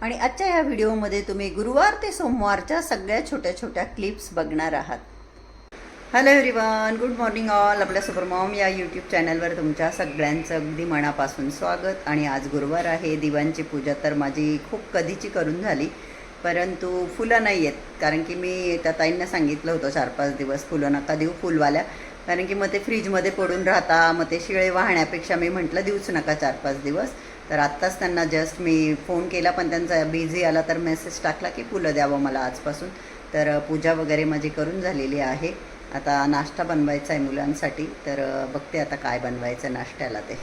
आणि आजच्या या व्हिडिओमध्ये तुम्ही गुरुवार ते सोमवारच्या सगळ्या छोट्या छोट्या क्लिप्स बघणार आहात. Hello everyone, good morning all. आपल्या सुपरमॉम या यूट्यूब चॅनलवर तुमच्या सगळ्यांचं अगदी मनापासून स्वागत. आणि आज गुरुवार आहे. दिवांची पूजा तर माझी खूप कधीची करून झाली, परंतु फुलं नाही आहेत. कारण की मी त्या ताईंना सांगितलं होतं 4-5 दिवस फुलं नका देऊ फुलवाल्या, कारण की मग ते फ्रीजमध्ये पडून राहता, मग ते शिळे वाहण्यापेक्षा मी म्हटलं देऊच नका 4-5 दिवस. तर आत्ताच त्यांना जस्ट मी फोन केला, पण त्यांचा बिझी आला तर मेसेज टाकला की फुलं द्यावं मला आजपासून. तर पूजा वगैरे माझी करून झालेली आहे. आता नाश्ता बनवायचा आहे मुलांसाठी, तर बघते आता काय बनवायचं नाश्त्याला. ते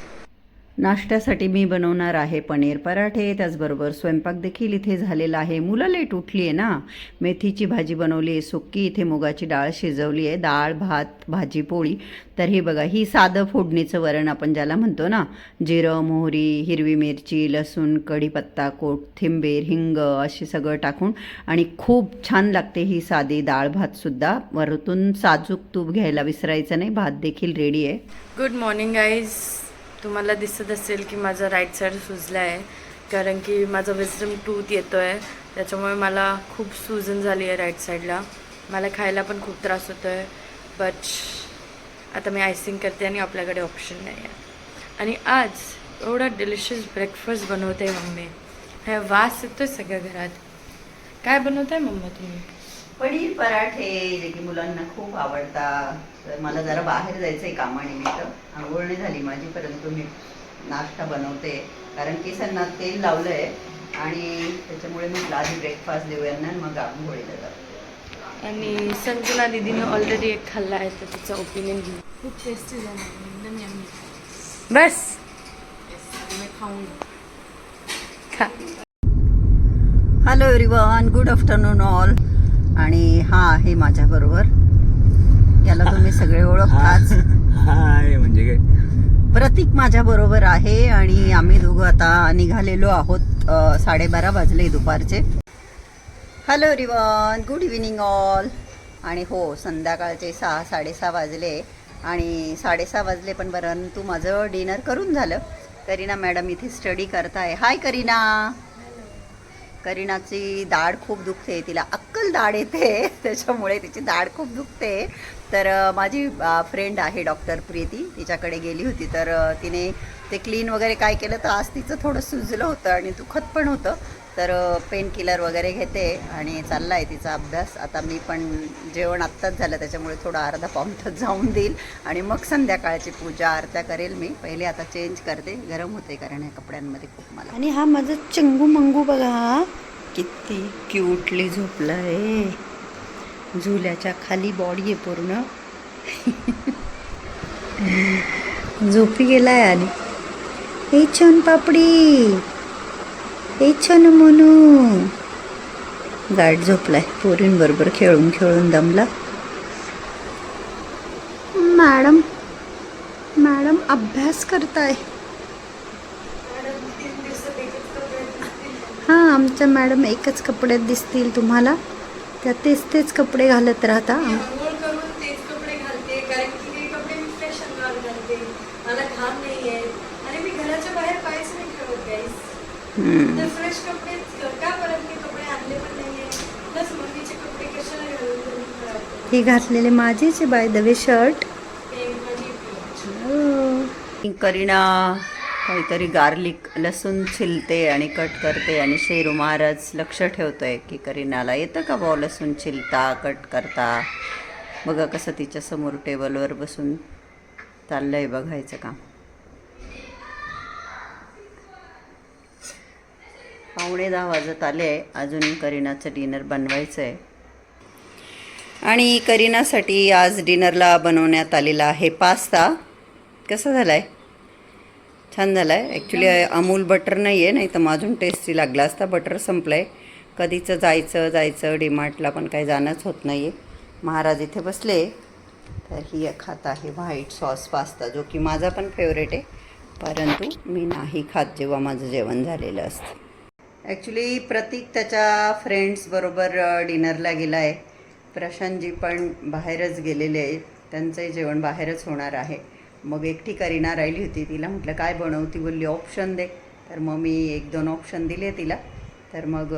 नाश्त्यासाठी मी बनवणार आहे पनीर पराठे. त्याचबरोबर स्वयंपाक देखील इथे झालेला आहे. मुलं लेट उठली आहे ना. मेथीची भाजी बनवली आहे सुक्की, इथे मुगाची डाळ शिजवली आहे, डाळ भात भाजी पोळी. तर हे बघा, ही साधं फोडणीचं वरण आपण ज्याला म्हणतो ना, जिरं मोहरी हिरवी मिरची लसूण कढीपत्ता कोथिंबीर हिंग अशी सगळं टाकून, आणि खूप छान लागते ही साधी डाळ भातसुद्धा. वरतून साजूक तूप घ्यायला विसरायचं नाही. भात देखील रेडी आहे. Good morning guys. तुम्हाला दिसत असेल की माझा राईट साईड सुजला आहे, कारण की माझा विजडम टूथ येतो आहे, त्याच्यामुळे मला खूप सूजन झाली आहे राईट साईडला. मला खायला पण खूप त्रास होतो आहे, बट आता मी आयसिंग करते आणि आपल्याकडे ऑप्शन नाही आहे. आणि आज एवढा डिलिशियस ब्रेकफास्ट बनवते मम्मी. हे वास येतोय सगळ्या घरात. काय बनवत आहे मम्मा तुम्ही? पनीर पराठे, जे की मुलांना खूप आवडतात. तर मला जरा बाहेर जायचं आहे कामानिमित्त. आंघोळ नाही झाली माझी, परंतु मी नाश्ता बनवते, कारण केसांना तेल लावलं आहे आणि त्याच्यामुळे मी आधी ब्रेकफास्ट देऊ यांना, मग आंघोळीला जातो. आणि संजना दीदीने ऑलरेडी एक खाल्ला आहे, तर तिचा ओपिनियन घेऊ. खूप टेस्टी झाला, एकदम यम्मी. बस मी खाऊन खा. Hello everyone, good afternoon all. आणि हा आहे माझ्याबरोबर, याला तुम्ही सगळे ओळखताच. हाय म्हणजे काय, प्रतीक माझ्याबरोबर आहे. आणि आम्ही दोघं आता निघालेलो आहोत. 12:30 वाजले दुपारचे. Hello everyone, good evening all. आणि हो, संध्याकाळचे 6-6:30 वाजले. आणि 6:30 वाजले, पण परंतु माझं डिनर करून झालं. करीना मॅडम इथे स्टडी करताय. हाय करीना. करीनाची दाढ खूप दुखते, तिला अक्कल दाढ येते, त्याच्यामुळे तिची दाढ खूप दुखते. तर माझी फ्रेंड आहे डॉक्टर प्रीती, तिच्याकडे गेली होती. तर तिने ते क्लीन वगैरे काय केलं, तर आज तिचं थोडं सुजलं होतं आणि दुखत पण होतं. तर पेन किलर वगैरे घेते आणि चालला आहे तिचा अभ्यास. आता मी पण जेवण आत्ताच झालं, त्याच्यामुळे थोडा अर्धा-पाऊण तास जाऊन देईल आणि मग संध्याकाळची पूजा आरत्या करेल मी. पहिले आता चेंज करते, गरम होते कारण या कपड्यांमध्ये खूप मला. आणि हा माझा चंगू मंगू बघा, किती क्यूटली झोपला आहे. झुल्याच्या खाली बॉडी आहे पूर्ण. झोपी गेलाय. आणि हे छान पापडी, हे छान म्हणू. गाठ झोपलाय, पोरींबरोबर खेळून खेळून दमला. मॅडम मॅडम अभ्यास करताय. हां, आमच्या मॅडम एकच कपड्यात दिसतील तुम्हाला, त्या तेच कपडे घालत राहता. आंघोळ करून तेच कपडे घालते, कारण की ते कपडे मी फ्रेश अंगावर घालते, मला घाम नाही आहे आणि मी घराच्या बाहेर पायच नाही ठेवत गाईस. तर फ्रेश कपडे का, परत मी कपडे आणले पण नाही आहे, प्लस मम्मीचे कपडे कशाला घालून खराब. हे घातलेले माझेच बाय द वे शर्ट. ते माझी करीना काहीतरी गार्लिक लसूण छिलते आणि कट करते, आणि शेरू महाराज लक्ष ठेवतोय की करीनाला येतं का बॉ लसूण छिलता कट करता. बघा कसं तिच्या समोर टेबलवर बसून चाललंय बघायचं काम. 9:15 वाजत आले, अजून करीनाचं डिनर बनवायचं आहे. आणि करीनासाठी आज डिनरला बनवण्यात आलेला आहे पास्ता. कसा झाला आहे? छान झाला आहे. ॲक्च्युली अमूल बटर नाही आहे, नाही तर मग अजून टेस्टी लागला असता. बटर संपलं आहे. कधीचं जायचं डीमार्टला, पण काही जाणंच होत नाही आहे. महाराज इथे बसले, तर ही खात आहे व्हाईट सॉस पास्ता, जो की माझा पण फेवरेट आहे, परंतु मी नाही खात जेव्हा माझं जेवण झालेलं असतं. ॲक्च्युली प्रतीक त्याच्या फ्रेंड्सबरोबर डिनरला गेला आहे. प्रशांतजी पण बाहेरच गेलेले आहे, त्यांचंही जेवण बाहेरच होणार आहे. मग एकटी करीना राहिली होती, तिला म्हटलं काय बनवू, ती बोलली ऑप्शन दे. तर मग मी 1-2 ऑप्शन दिले तिला. तर मग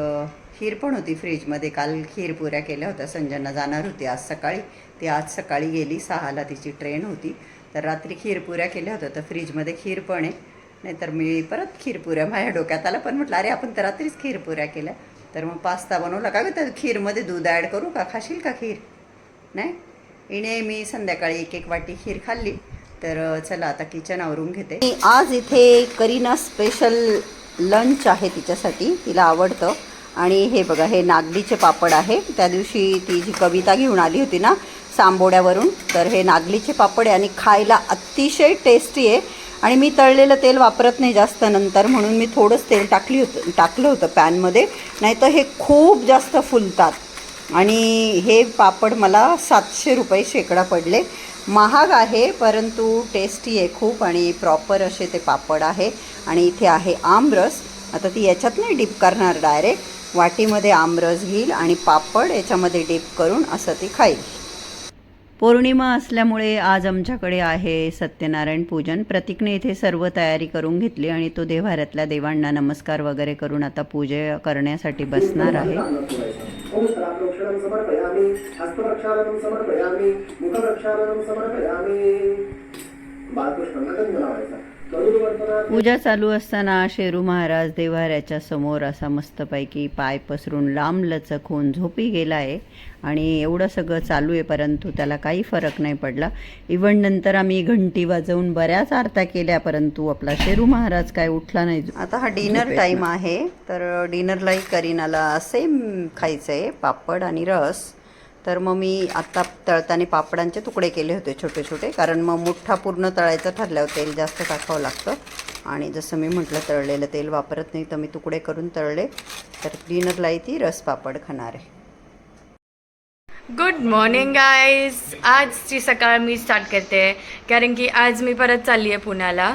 खीर पण होती फ्रीजमध्ये, काल खीर पुऱ्या केल्या होत्या. संजना जाणार होती आज सकाळी, ती आज सकाळी गेली, 6ला तिची ट्रेन होती. तर रात्री खीर पुऱ्या केल्या होत्या, तर फ्रीजमध्ये खीर पण आहे. नाहीतर मी परत खीर पुऱ्या माझ्या डोक्यात आलं, पण म्हटलं अरे आपण तर रात्रीच खीर पुऱ्या केल्या. तर मग पास्ता बनवला. का गं त्या खीरमध्ये दूध ॲड करू का, खाशील का खीर? नाही. हिने मी संध्याकाळी 1-1 वाटी खीर खाल्ली. तर चला आता किचन आवरून घेते. आज इथे करीना स्पेशल लंच आहे तिच्यासाठी, तिला आवडतं. आणि हे बघा, हे नागलीचे पापड आहे. त्या दिवशी ती जी कविता घेऊन आली होती ना सांबोड्यावरून, तर हे नागलीचे पापड आहे आणि खायला अतिशय टेस्टी आहे. आणि मी तळलेलं तेल वापरत नाही जास्त नंतर, म्हणून मी थोडंच तेल टाकलं होतं पॅनमध्ये, नाही तर हे खूप जास्त फुलतात. आणि हे पापड मला 700 रुपये शेकडा पडले. महाग आहे परंतु टेस्टी आहे खूप, आणि प्रॉपर असे ते पापड आहे. आणि इथे आहे आमरस. आता ती याच्यात नाही डिप करणार, डायरेक्ट वाटीमध्ये आमरस घेईल आणि पापड याच्यामध्ये डिप करून असं ती खाईल. पौर्णिमा असल्यामुळे आज आमच्याकडे आहे सत्यनारायण पूजन. प्रतीकने इथे सर्व तयारी करून घेतली आणि तो देव्हाऱ्यातल्या देवांना नमस्कार वगैरे करून आता पूजा करण्यासाठी बसणार आहे. पूजा चालू असताना शेरू महाराज देव्हाऱ्याच्या समोर असा मस्तपैकी पाय पसरून लांबलचक होऊन झोपी गेला आहे. आणि एवढं सगळं चालू आहे परंतु त्याला काही फरक नाही पडला. इव्हन नंतर आम्ही घंटी वाजवून बऱ्याच आरत्या केल्या परंतु आपला शेरू महाराज काय उठला नाही. आता हा डिनर टाईम आहे, तर डिनरलाही करीनाला सेम खायचं आहे, पापड आणि रस. तर मग मी आत्ता तळताना पापडांचे तुकडे केले होते छोटे छोटे, कारण मग मोठा पूर्ण तळायचं ठरल्यावर तेल जास्त टाकावं लागतं. आणि जसं मी म्हटलं तळलेलं तेल वापरत नाही, तर मी तुकडे करून तळले. तर डिनरलाही ती रस पापड खाणार आहे. Good morning guys. आजची सकाळ मी स्टार्ट करते कारण की आज मी परत चालली आहे पुण्याला.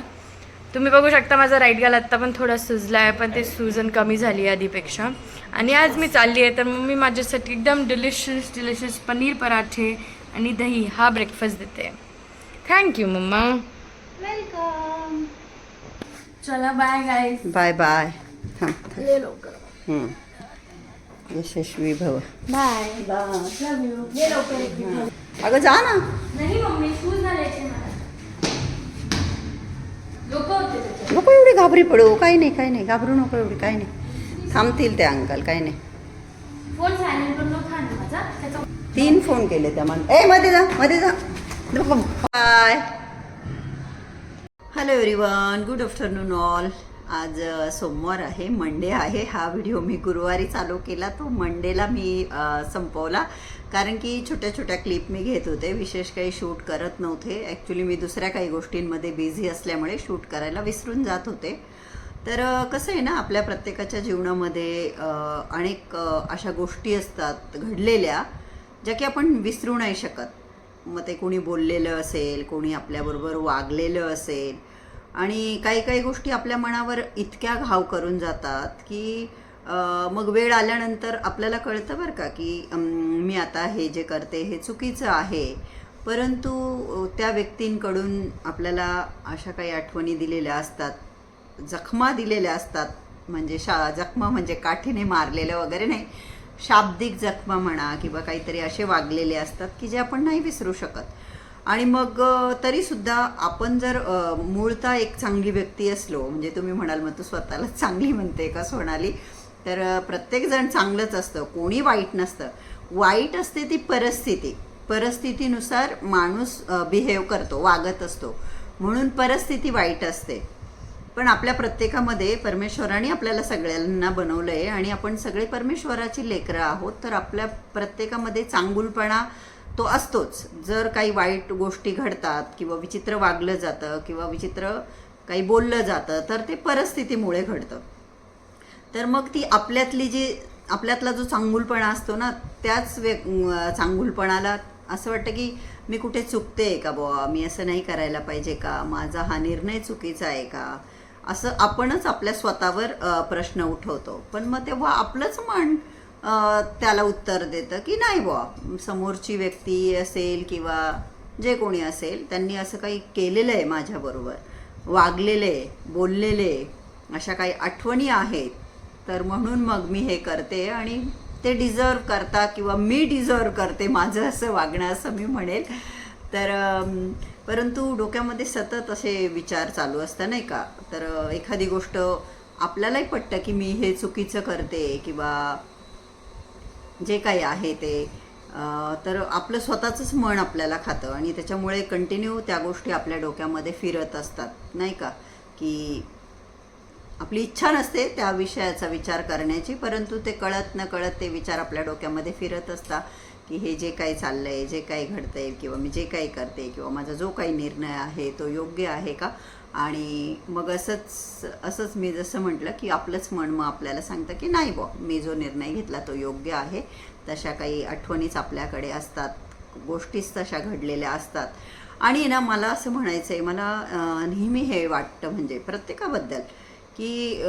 तुम्ही बघू शकता माझा राईट गाल आत्ता पण थोडा सुजला आहे, पण ते सुजन कमी झाली आहे आधीपेक्षा. आणि आज मी चालली आहे तर मम्मी माझ्यासाठी एकदम डिलिशियस पनीर पराठे आणि दही हा ब्रेकफास्ट देते. थँक्यू मम्मा. वेलकम. चला बाय गाईज. Bye bye. ये लवकर. यशस्वी भव. बाय. Love you. ये लवकर. अगं जा ना. नाही मम्मी शूज घालायचे मला. लोक होते त्याच्यात. नको एवढी घाबरी पडू. काही नाही काही नाही, घाबरू नको एवढी, काही नाही. थांबतील ते अंकल, काही नाही. फोन सायलेंट करून नको खाणं माझा. त्याचा 3 फोन केले त्या मला. मध्ये जा मध्ये जा. नको. Bye. Hello everyone, good afternoon all. आज सोमवार आहे, मंडे आहे. हा व्हिडिओ मी गुरुवारी चालू केला, तो मंडेला मी संपवला. कारण की छोट्या छोट्या क्लिप मी घेत होते, विशेष काही शूट करत नव्हते. ॲक्च्युली मी दुसऱ्या काही गोष्टींमध्ये बिझी असल्यामुळे शूट करायला विसरून जात होते. तर कसं आहे ना, आपल्या प्रत्येकाच्या जीवनामध्ये अनेक अशा गोष्टी असतात घडलेल्या, ज्या की आपण विसरू नाही शकत. मग ते कोणी बोललेलं असेल, कोणी आपल्याबरोबर वागलेलं असेल, आणि काही काही गोष्टी आपल्या मनावर इतक्या घाव करून जातात की मग वेळ आल्यानंतर आपल्याला कळतं बरं का की मी आता हे जे करते हे चुकीचं आहे. परंतु त्या व्यक्तींकडून आपल्याला अशा काही आठवणी दिलेल्या असतात, जखमा दिलेल्या असतात. म्हणजे जखमा म्हणजे काठीने मारलेलं वगैरे नाही, शाब्दिक जखमा म्हणा किंवा काहीतरी असे वागलेले असतात की जे आपण नाही विसरू शकत. आणि मग तरीसुद्धा आपण जर मूळता एक चांगली व्यक्ती असलो, म्हणजे तुम्ही म्हणाल मग तू स्वतःला चांगली म्हणते का सोनाली, तर प्रत्येकजण चांगलंच असतं, कोणी वाईट नसतं. वाईट असते ती परिस्थितीनुसार माणूस बिहेव करतो, वागत असतो, म्हणून परिस्थिती वाईट असते. पण आपल्या प्रत्येकामध्ये परमेश्वराने आपल्याला सगळ्यांना बनवलं आहे आणि आपण सगळे परमेश्वराची लेकरं आहोत. तर आपल्या प्रत्येकामध्ये चांगुलपणा तो असतोच. जर काही वाईट गोष्टी घडतात किंवा विचित्र वागलं जातं किंवा विचित्र काही बोललं जातं तर ते परिस्थितीमुळे घडतं. तर मग ती आपल्यातला जो चांगुलपणा असतो ना, त्याच चांगुलपणाला असं वाटतं की मी कुठे चुकते का बुवा, मी असं नाही करायला पाहिजे का, माझा हा निर्णय चुकीचा आहे का, असं आपणच आपल्या स्वतःवर प्रश्न उठवतो. पण मग तेव्हा आपलंच मन त्याला उत्तर देतं की नाही बुवा, समोरची व्यक्ती असेल किंवा जे कोणी असेल त्यांनी असं काही केलेलं आहे माझ्याबरोबर, वागलेलं आहे, बोललेले आहे, अशा काही आठवणी आहेत, तर म्हणून मग मी हे करते आणि ते डिझर्व करता किंवा मी डिझर्व करते माझं असं वागणं असं मी म्हणेल. तर परंतु डोक्यामध्ये सतत असे विचार चालू असतात नाही का. तर एखादी गोष्ट आपल्यालाही पटतं की मी हे चुकीचं करते किंवा जे काही आहे ते, तर आपलं स्वतःचंच मन आपल्याला खातं आणि त्याच्यामुळे कंटिन्यू त्या गोष्टी आपल्या डोक्यामध्ये फिरत असतात नाही का. की आपली इच्छा नसते त्या विषयाचा विचार करण्याची, परंतु ते कळत न कळत ते विचार आपल्या डोक्यामध्ये फिरत असतात की हे जे काही चाललं आहे, जे काही घडतं आहे किंवा मी जे काही करते किंवा माझा जो काही निर्णय आहे तो योग्य आहे का. आणि मग असंच मी जसं म्हटलं की आपलंच मन मग आपल्याला सांगतं की नाही बुवा, मी जो निर्णय घेतला तो योग्य आहे. तशा काही आठवणीच आपल्याकडे असतात, गोष्टीच तशा घडलेल्या असतात. आणि ना मला असं म्हणायचं आहे, मला नेहमी हे वाटतं म्हणजे प्रत्येकाबद्दल की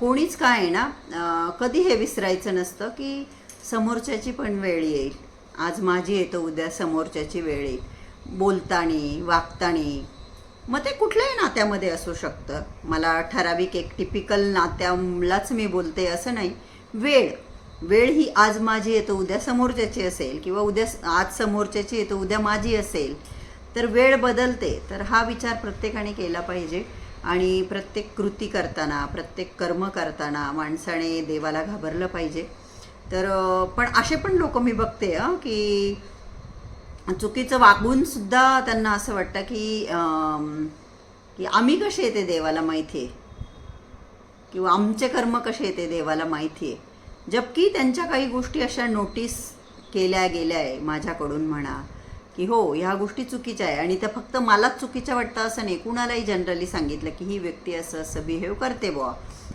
कोणीच काय आहे ना, कधी हे विसरायचं नसतं की समोरच्याची पण वेळ येईल. आज माझी येतं, उद्या समोरच्याची वेळ येईल. बोलताना वागताना, मग ते कुठल्याही नात्यामध्ये असू शकतं. मला ठराविक एक टिपिकल नात्यालाच मी बोलते असं नाही. वेळ ही आज माझी येतं उद्या समोरच्याची असेल किंवा आज समोरच्याची येतं उद्या माझी असेल, तर वेळ बदलते. तर हा विचार प्रत्येकाने केला पाहिजे. आणि प्रत्येक कृती करताना, प्रत्येक कर्म करताना माणसाने देवाला घाबरलं पाहिजे. तर पण असे पण लोक मी बघते की चुकीचं वागून सुद्धा त्यांना असं वाटतं की आम्ही कसे येते देवाला माहिती आहे किंवा आमचे कर्म कसे येते देवाला माहिती आहे. जबकी त्यांच्या काही गोष्टी अशा नोटीस केल्या गेल्या आहे माझ्याकडून म्हणा की हो ह्या गोष्टी चुकीच्या आहे आणि त्या फक्त मलाच चुकीच्या वाटतं असं नाही. कुणालाही जनरली सांगितलं की ही व्यक्ती असं असं बिहेव करते बुवा,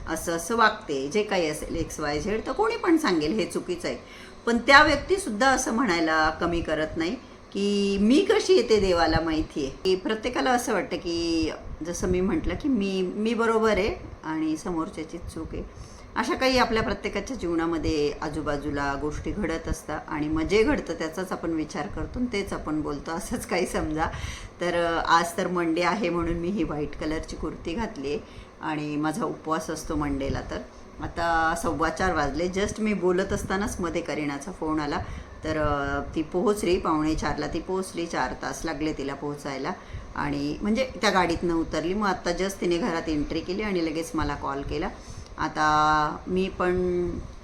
असं असं वागते, जे काही असेल XYZ, तर कोणी पण सांगेल हे चुकीचं आहे. पण त्या व्यक्तीसुद्धा असं म्हणायला कमी करत नाही की मी कशी येते देवाला माहिती आहे. की प्रत्येकाला असं वाटतं की जसं मी म्हटलं की मी बरोबर आहे आणि समोरच्याचीच चूक आहे. अशा काही आपल्या प्रत्येकाच्या जीवनामध्ये आजूबाजूला गोष्टी घडत असतात आणि मग जे घडतं त्याचाच आपण विचार करतो आणि तेच आपण बोलतो असंच काही समजा. तर आज तर मंडे आहे म्हणून मी ही व्हाईट कलरची कुर्ती घातली आहे आणि माझा उपवास असतो मंडेला. तर आता 4:15 वाजले. जस्ट मी बोलत असतानाच मध्ये करीनाचा फोन आला. तर ती पोहोचली 3:45ला, ती पोहोचली. 4 तास लागले तिला पोहोचायला आणि म्हणजे त्या गाडीतनं उतरली. मग आत्ता जस्ट तिने घरात एंट्री केली आणि लगेच मला कॉल केला. आता मी पण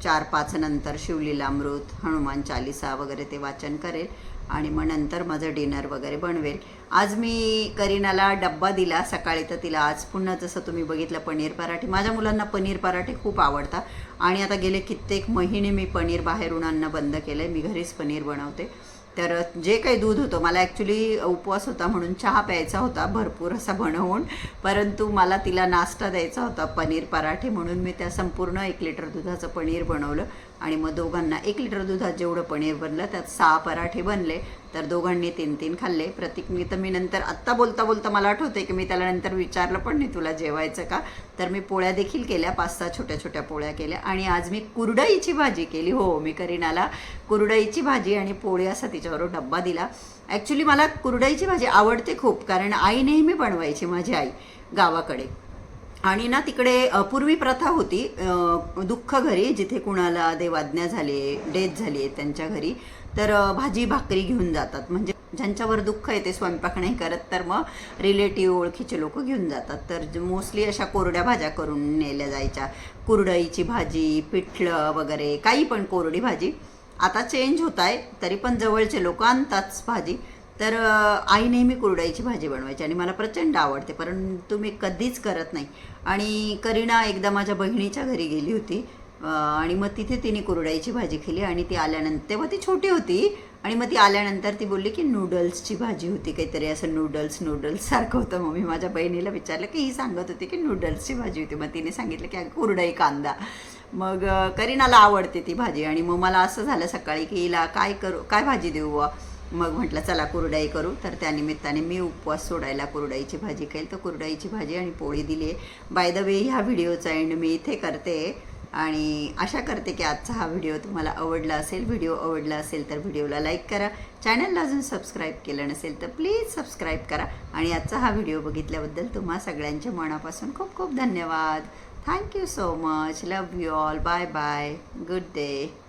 4-5 नंतर शिवलीलामृत, हनुमान चालिसा वगैरे ते वाचन करेल आणि मग नंतर माझं डिनर वगैरे बनवेल. आज मी करीनाला डब्बा दिला सकाळी. तर तिला आज पुन्हा जसं तुम्ही बघितलं पनीर पराठे, माझ्या मुलांना पनीर पराठे खूप आवडतात आणि आता गेले कित्येक महिने मी पनीर बाहेरून आणणं बंद केलं आहे. मी घरीच पनीर बनवते. तर जे काही दूध होतं, मला ॲक्च्युली उपवास होता म्हणून चहा प्यायचा होता भरपूर असा बनवून, परंतु मला तिला नाश्ता द्यायचा होता पनीर पराठे, म्हणून मी त्या संपूर्ण 1 लिटर दुधाचं पनीर बनवलं आणि मग दोघांना 1 लिटर दुधात जेवढं पनीर बनलं त्यात 6 पराठे बनले. तर दोघांनी 3-3 खाल्ले. प्रतीकनी तर मी नंतर आत्ता बोलता बोलता मला आठवते की मी त्याला नंतर विचारलं पण नाही तुला जेवायचं का. तर मी पोळ्या देखील केल्या, 5-6 छोट्या छोट्या पोळ्या केल्या आणि आज मी कुरडईची भाजी केली. हो, मी करीनाला कुरडईची भाजी आणि पोळी असा तिच्याबरोबर डब्बा दिला. ॲक्च्युली मला कुरडईची भाजी आवडते खूप, कारण आई नेहमी बनवायची, माझी आई गावाकडे. आणि ना तिकडे पूर्वी प्रथा होती, दुःख घरी जिथे कुणाला देवाज्ञा झाली, डेथ झाली आहे त्यांच्या घरी, तर भाजी भाकरी घेऊन जातात. म्हणजे ज्यांच्यावर दुःख आहे ते स्वयंपाक नाही करत, तर मग रिलेटिव्ह ओळखीचे लोक घेऊन जातात. तर मोस्टली अशा कोरड्या भाज्या करून नेल्या जायच्या. कुरडईची भाजी, पिठलं वगैरे काही पण कोरडी भाजी. आता चेंज होत आहे, तरी पण जवळचे लोक आणतातच भाजी. तर आई नेहमी कुरडईची भाजी बनवायची आणि मला प्रचंड आवडते, परंतु मी कधीच करत नाही. आणि करीना एकदा माझ्या बहिणीच्या घरी गेली होती आणि मग तिथे तिने कुरडईची भाजी केली आणि ती आल्यानंतर, तेव्हा ती छोटी होती, आणि मग ती आल्यानंतर ती बोलली की नूडल्सची भाजी होती, काहीतरी असं नूडल्स सारखं होतं. मग मी माझ्या बहिणीला विचारलं की ही सांगत होती की नूडल्सची भाजी होती. मग तिने सांगितलं की कुरडई कांदा. मग करीनाला आवडते ती भाजी आणि मग मला असं झालं सकाळी की हिला काय भाजी देऊ बुवा. मग म्हटलं चला कुरडई करू. तर त्यानिमित्ताने मी उपवास सोडायला कुरडईची भाजी केली. तर कुरडईची भाजी आणि पोळी दिली आहे. बाय द वे ह्या व्हिडिओचा एंड मी इथे करते. आणि आशा करते की आजचा हा व्हिडिओ तुम्हाला आवडला असेल. व्हिडिओ आवडला असेल तर व्हिडिओला लाईक करा. चॅनलला अजून सबस्क्राईब केलं नसेल तर प्लीज सबस्क्राईब करा. आणि आजचा हा व्हिडिओ बघितल्याबद्दल तुम्हा सगळ्यांच्या मनापासून खूप खूप धन्यवाद. Thank you so much. Love you all. Bye bye. Good day.